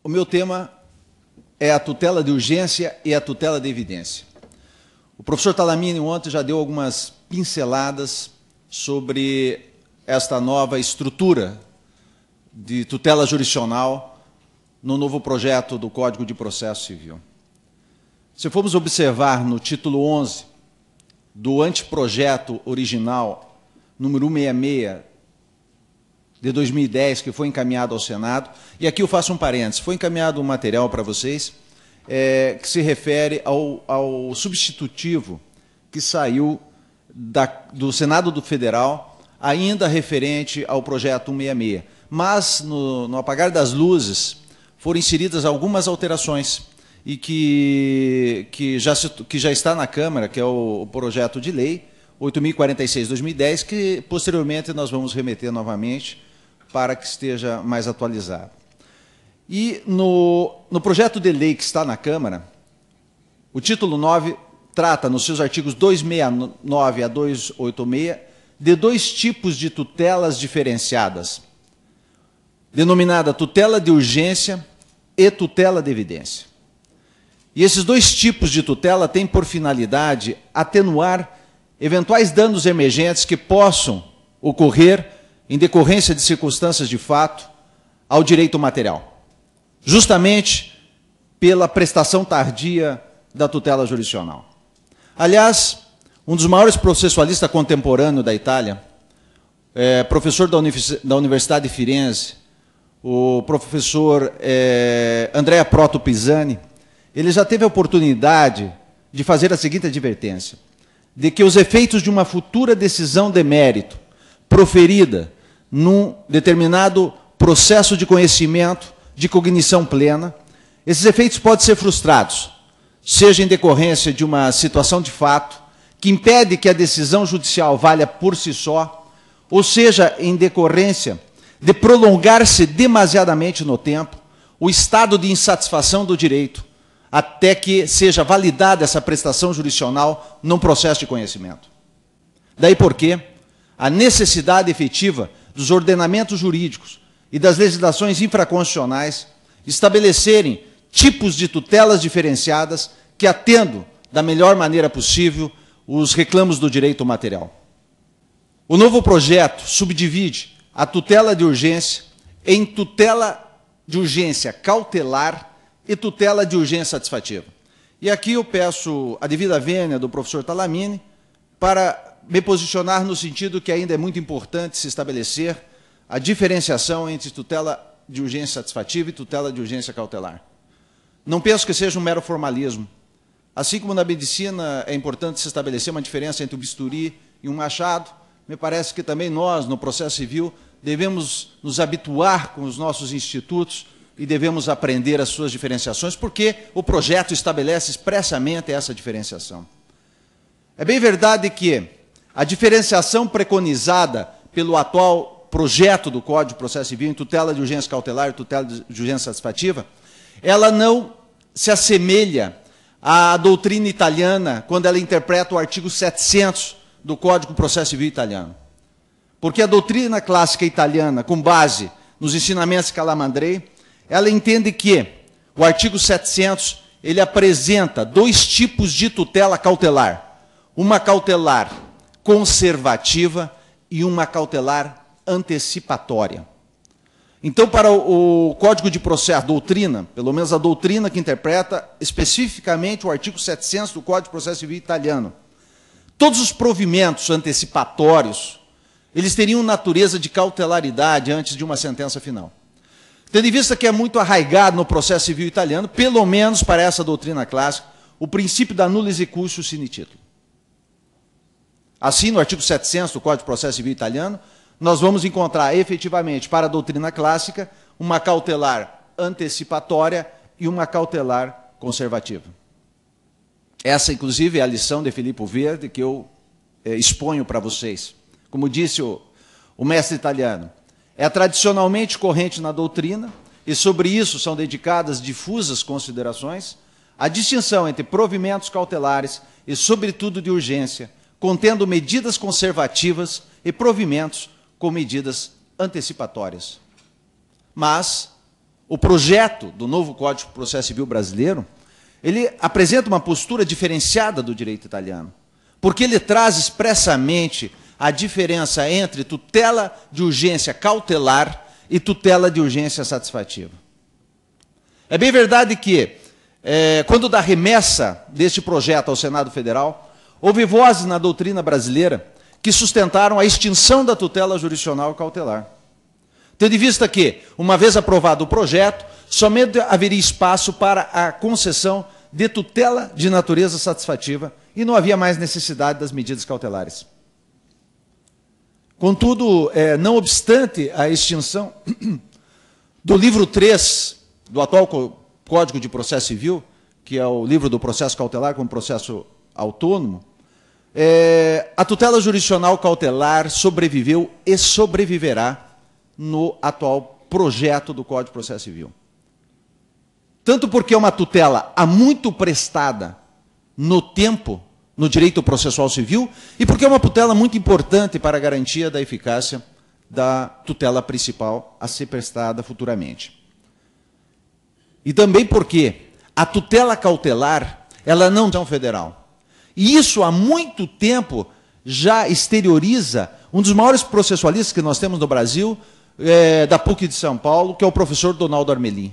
O meu tema é a tutela de urgência e a tutela de evidência. O professor Talamini ontem já deu algumas pinceladas sobre esta nova estrutura de tutela jurisdicional no novo projeto do Código de Processo Civil. Se formos observar no título 11 do anteprojeto original, número 166, de 2010, que foi encaminhado ao Senado, e aqui eu faço um parênteses, foi encaminhado um material para vocês que se refere ao substitutivo que saiu do Senado Federal, ainda referente ao projeto 166. Mas, no apagar das luzes, foram inseridas algumas alterações, e que já está na Câmara, que é o projeto de lei 8.046/2010, que posteriormente nós vamos remeter novamente para que esteja mais atualizado. E no projeto de lei que está na Câmara, o título 9 trata, nos seus artigos 269 a 286, de dois tipos de tutelas diferenciadas, denominada tutela de urgência e tutela de evidência. E esses dois tipos de tutela têm por finalidade atenuar eventuais danos emergentes que possam ocorrer em decorrência de circunstâncias de fato ao direito material, justamente pela prestação tardia da tutela jurisdicional. Aliás, um dos maiores processualistas contemporâneos da Itália, professor da Universidade de Firenze, o professor Andrea Proto Pisani, ele já teve a oportunidade de fazer a seguinte advertência, de que os efeitos de uma futura decisão de mérito proferida num determinado processo de conhecimento, de cognição plena, esses efeitos podem ser frustrados, seja em decorrência de uma situação de fato, que impede que a decisão judicial valha por si só, ou seja, em decorrência de prolongar-se demasiadamente no tempo o estado de insatisfação do direito, até que seja validada essa prestação jurisdicional num processo de conhecimento. Daí porque a necessidade efetiva dos ordenamentos jurídicos e das legislações infraconstitucionais estabelecerem tipos de tutelas diferenciadas que atendam da melhor maneira possível os reclamos do direito material. O novo projeto subdivide a tutela de urgência em tutela de urgência cautelar e tutela de urgência satisfativa. E aqui eu peço a devida vênia do professor Talamini para me posicionar no sentido que ainda é muito importante se estabelecer a diferenciação entre tutela de urgência satisfativa e tutela de urgência cautelar. Não penso que seja um mero formalismo. Assim como na medicina é importante se estabelecer uma diferença entre um bisturi e um machado, me parece que também nós, no processo civil, devemos nos habituar com os nossos institutos e devemos aprender as suas diferenciações, porque o projeto estabelece expressamente essa diferenciação. É bem verdade que a diferenciação preconizada pelo atual projeto do Código de Processo Civil em tutela de urgência cautelar e tutela de urgência satisfativa, ela não se assemelha à doutrina italiana quando ela interpreta o artigo 700 do Código de Processo Civil italiano. Porque a doutrina clássica italiana, com base nos ensinamentos de Calamandrei, ela entende que o artigo 700 ele apresenta dois tipos de tutela cautelar. Uma cautelar conservativa e uma cautelar antecipatória. Então, para o Código de Processo, a doutrina, pelo menos a doutrina que interpreta especificamente o artigo 700 do Código de Processo Civil italiano, todos os provimentos antecipatórios, eles teriam natureza de cautelaridade antes de uma sentença final. Tendo em vista que é muito arraigado no processo civil italiano, pelo menos para essa doutrina clássica, o princípio da nullus secutio sine titulo. Assim, no artigo 700 do Código de Processo Civil italiano, nós vamos encontrar efetivamente para a doutrina clássica uma cautelar antecipatória e uma cautelar conservativa. Essa, inclusive, é a lição de Filippo Verdi que eu exponho para vocês. Como disse o mestre italiano, é tradicionalmente corrente na doutrina, e sobre isso são dedicadas difusas considerações, a distinção entre provimentos cautelares e, sobretudo, de urgência, contendo medidas conservativas e provimentos com medidas antecipatórias. Mas o projeto do novo Código de Processo Civil brasileiro, ele apresenta uma postura diferenciada do direito italiano, porque ele traz expressamente a diferença entre tutela de urgência cautelar e tutela de urgência satisfativa. É bem verdade que, quando da remessa deste projeto ao Senado Federal, houve vozes na doutrina brasileira que sustentaram a extinção da tutela jurisdicional cautelar. Tendo em vista que, uma vez aprovado o projeto, somente haveria espaço para a concessão de tutela de natureza satisfativa e não havia mais necessidade das medidas cautelares. Contudo, não obstante a extinção do livro 3 do atual Código de Processo Civil, que é o livro do processo cautelar como processo autônomo, a tutela jurisdicional cautelar sobreviveu e sobreviverá no atual projeto do Código de Processo Civil. Tanto porque é uma tutela há muito prestada no tempo, no direito processual civil, e porque é uma tutela muito importante para a garantia da eficácia da tutela principal a ser prestada futuramente. E também porque a tutela cautelar, ela não é federal. E isso há muito tempo já exterioriza um dos maiores processualistas que nós temos no Brasil, da PUC de São Paulo, que é o professor Donaldo Armelin.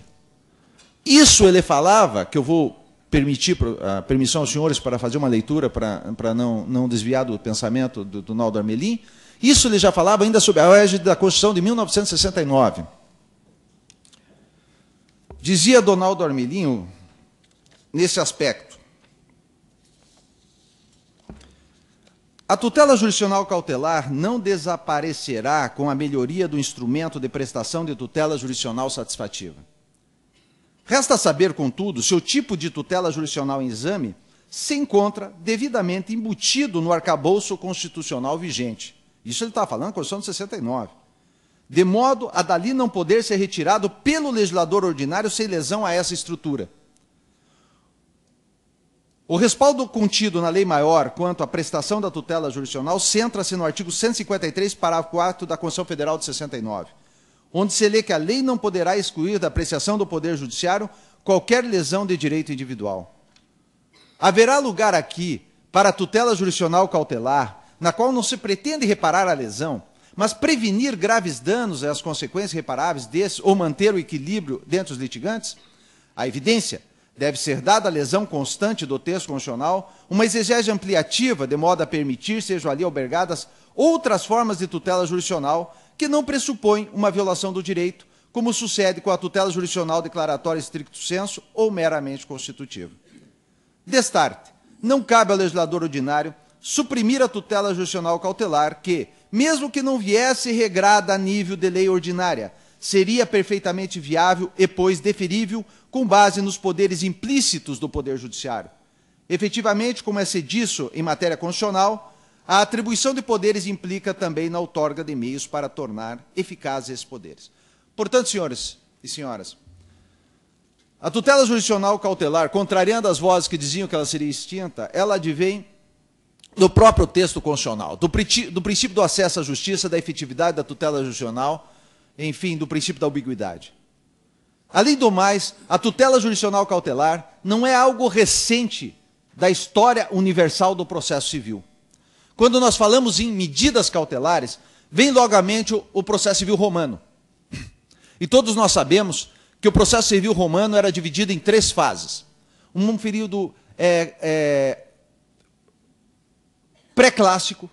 Isso ele falava, que eu vou permitir a permissão aos senhores para fazer uma leitura, para não desviar do pensamento do Donaldo Armelin, isso ele já falava ainda sob a égide da Constituição de 1969. Dizia Donaldo Armelin, nesse aspecto, a tutela jurisdicional cautelar não desaparecerá com a melhoria do instrumento de prestação de tutela jurisdicional satisfativa. Resta saber, contudo, se o tipo de tutela jurisdicional em exame se encontra devidamente embutido no arcabouço constitucional vigente. Isso ele está falando na Constituição de 69. De modo a dali não poder ser retirado pelo legislador ordinário sem lesão a essa estrutura. O respaldo contido na Lei Maior quanto à prestação da tutela jurisdicional centra-se no artigo 153, parágrafo 4 da Constituição Federal de 69, onde se lê que a lei não poderá excluir da apreciação do Poder Judiciário qualquer lesão de direito individual. Haverá lugar aqui para a tutela jurisdicional cautelar, na qual não se pretende reparar a lesão, mas prevenir graves danos e as consequências reparáveis desse, ou manter o equilíbrio dentre os litigantes? A evidência deve ser dada a lesão constante do texto constitucional, uma exegese ampliativa, de modo a permitir sejam ali albergadas outras formas de tutela jurisdicional que não pressupõem uma violação do direito, como sucede com a tutela jurisdicional declaratória stricto sensu ou meramente constitutiva. Destarte, não cabe ao legislador ordinário suprimir a tutela jurisdicional cautelar que, mesmo que não viesse regrada a nível de lei ordinária, seria perfeitamente viável e, pois, deferível com base nos poderes implícitos do Poder Judiciário. Efetivamente, como é disso em matéria constitucional, a atribuição de poderes implica também na outorga de meios para tornar eficazes esses poderes. Portanto, senhores e senhoras, a tutela jurisdicional cautelar, contrariando as vozes que diziam que ela seria extinta, ela advém do próprio texto constitucional, do princípio do acesso à justiça, da efetividade da tutela jurisdicional, enfim, do princípio da ambiguidade. Além do mais, a tutela jurisdicional cautelar não é algo recente da história universal do processo civil. Quando nós falamos em medidas cautelares, vem logo à mente o processo civil romano. E todos nós sabemos que o processo civil romano era dividido em 3 fases. Um período pré-clássico,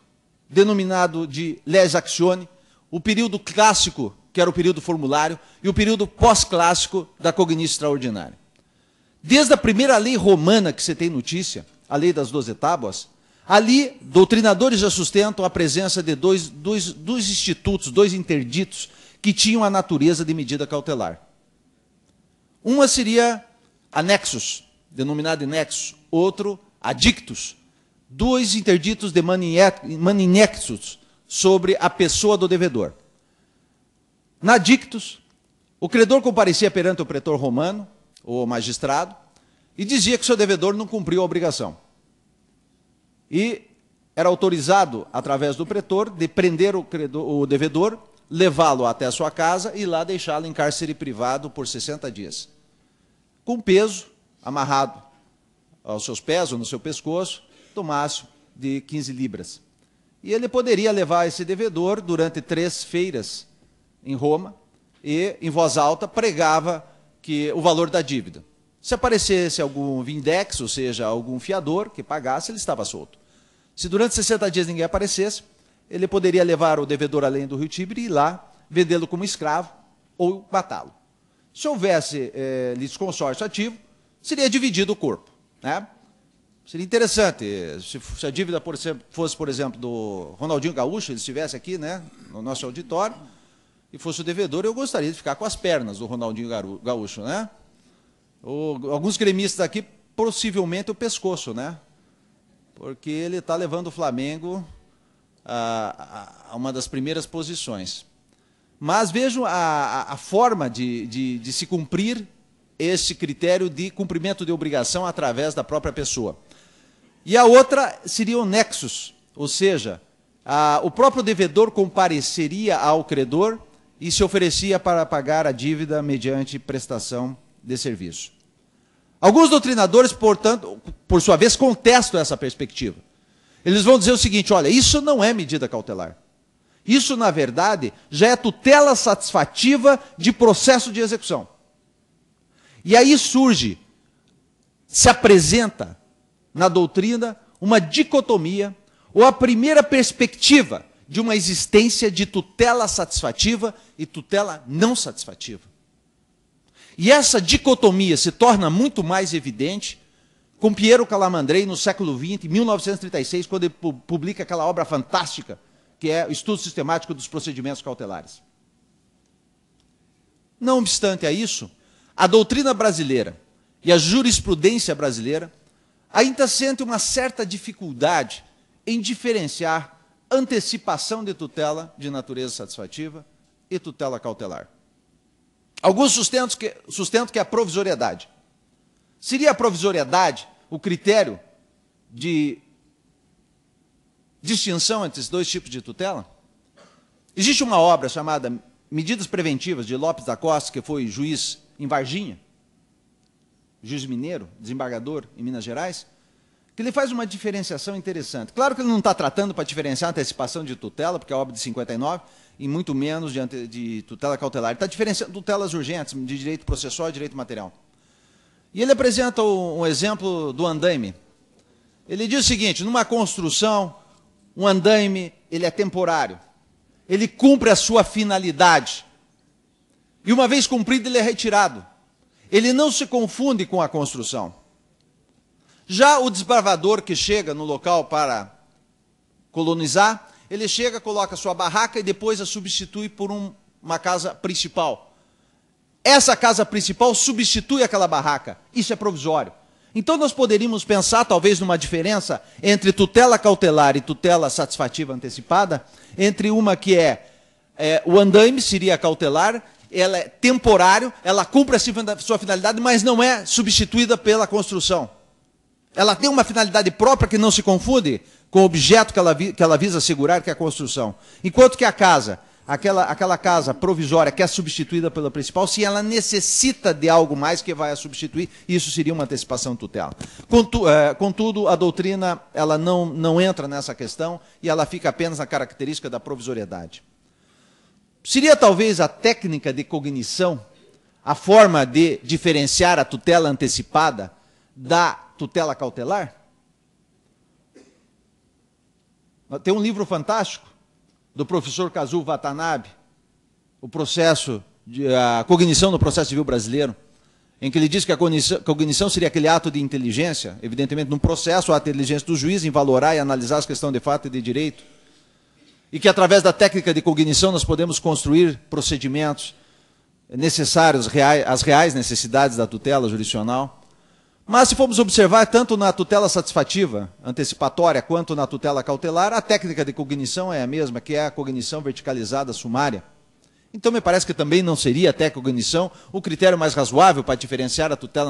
denominado de lex actione, o período clássico, que era o período formulário, e o período pós-clássico da cognição extraordinária. Desde a primeira lei romana que você tem notícia, a lei das 12 tábuas, ali, doutrinadores já sustentam a presença de dois institutos, 2 interditos, que tinham a natureza de medida cautelar. Uma seria anexos, denominado nexus, outro adictus, 2 interditos de maninexus sobre a pessoa do devedor. Na dictus, o credor comparecia perante o pretor romano, ou magistrado, e dizia que seu devedor não cumpriu a obrigação. E era autorizado, através do pretor, de prender o devedor levá-lo até a sua casa e lá deixá-lo em cárcere privado por 60 dias. Com peso, amarrado aos seus pés ou no seu pescoço, do máximo de 15 libras. E ele poderia levar esse devedor durante 3 feiras em Roma e, em voz alta, pregava que o valor da dívida. Se aparecesse algum vindex, ou seja, algum fiador que pagasse, ele estava solto. Se durante 60 dias ninguém aparecesse, ele poderia levar o devedor além do rio Tibre e ir lá, vendê-lo como escravo ou matá-lo. Se houvesse litisconsórcio ativo, seria dividido o corpo, né? Seria interessante, se a dívida fosse, por exemplo, do Ronaldinho Gaúcho, ele estivesse aqui, né, no nosso auditório, e fosse o devedor, eu gostaria de ficar com as pernas do Ronaldinho Gaúcho, né? Alguns gremistas aqui, possivelmente o pescoço, né? Porque ele está levando o Flamengo a uma das primeiras posições. Mas vejam a forma de se cumprir esse critério de cumprimento de obrigação através da própria pessoa. E a outra seria o nexus, ou seja, o próprio devedor compareceria ao credor e se oferecia para pagar a dívida mediante prestação de serviço. Alguns doutrinadores, portanto, por sua vez, contestam essa perspectiva. Eles vão dizer o seguinte: olha, isso não é medida cautelar. Isso, na verdade, já é tutela satisfativa de processo de execução. E aí se apresenta na doutrina uma dicotomia, ou a primeira perspectiva de uma existência de tutela satisfativa e tutela não satisfativa. E essa dicotomia se torna muito mais evidente com Piero Calamandrei no século XX, em 1936, quando ele publica aquela obra fantástica, que é o Estudo Sistemático dos Procedimentos Cautelares. Não obstante a isso, a doutrina brasileira e a jurisprudência brasileira ainda sente uma certa dificuldade em diferenciar antecipação de tutela de natureza satisfativa e tutela cautelar. Alguns sustentam que é a provisoriedade. Seria a provisoriedade o critério de distinção entre esses dois tipos de tutela? Existe uma obra chamada Medidas Preventivas, de Lopes da Costa, que foi juiz em Varginha, juiz mineiro, desembargador em Minas Gerais, que ele faz uma diferenciação interessante. Claro que ele não está tratando para diferenciar antecipação de tutela, porque é a obra de 59, e muito menos de tutela cautelar. Ele está diferenciando tutelas urgentes, de direito processual e direito material. E ele apresenta um exemplo do andaime. Ele diz o seguinte: numa construção, um andaime ele é temporário. Ele cumpre a sua finalidade. E uma vez cumprido, ele é retirado. Ele não se confunde com a construção. Já o desbravador que chega no local para colonizar, ele chega, coloca sua barraca e depois a substitui por uma casa principal. Essa casa principal substitui aquela barraca. Isso é provisório. Então nós poderíamos pensar, talvez, numa diferença entre tutela cautelar e tutela satisfativa antecipada, entre uma que o andaime, seria cautelar, ela é temporário, ela cumpre a sua finalidade, mas não é substituída pela construção. Ela tem uma finalidade própria que não se confunde com o objeto que ela visa assegurar, que é a construção. Enquanto que a casa, aquela casa provisória que é substituída pela principal, se ela necessita de algo mais que vai a substituir, isso seria uma antecipação de tutela. Contudo, a doutrina ela não entra nessa questão e ela fica apenas na característica da provisoriedade. Seria talvez a técnica de cognição a forma de diferenciar a tutela antecipada da tutela cautelar? Tem um livro fantástico do professor Kazuo Watanabe, a cognição no processo civil brasileiro, em que ele diz que a cognição seria aquele ato de inteligência, evidentemente num processo, a inteligência do juiz em valorar e analisar as questões de fato e de direito, e que através da técnica de cognição nós podemos construir procedimentos necessários às reais necessidades da tutela jurisdicional. Mas se formos observar, tanto na tutela satisfativa antecipatória quanto na tutela cautelar, a técnica de cognição é a mesma, que é a cognição verticalizada sumária. Então me parece que também não seria até a cognição o critério mais razoável para diferenciar a tutela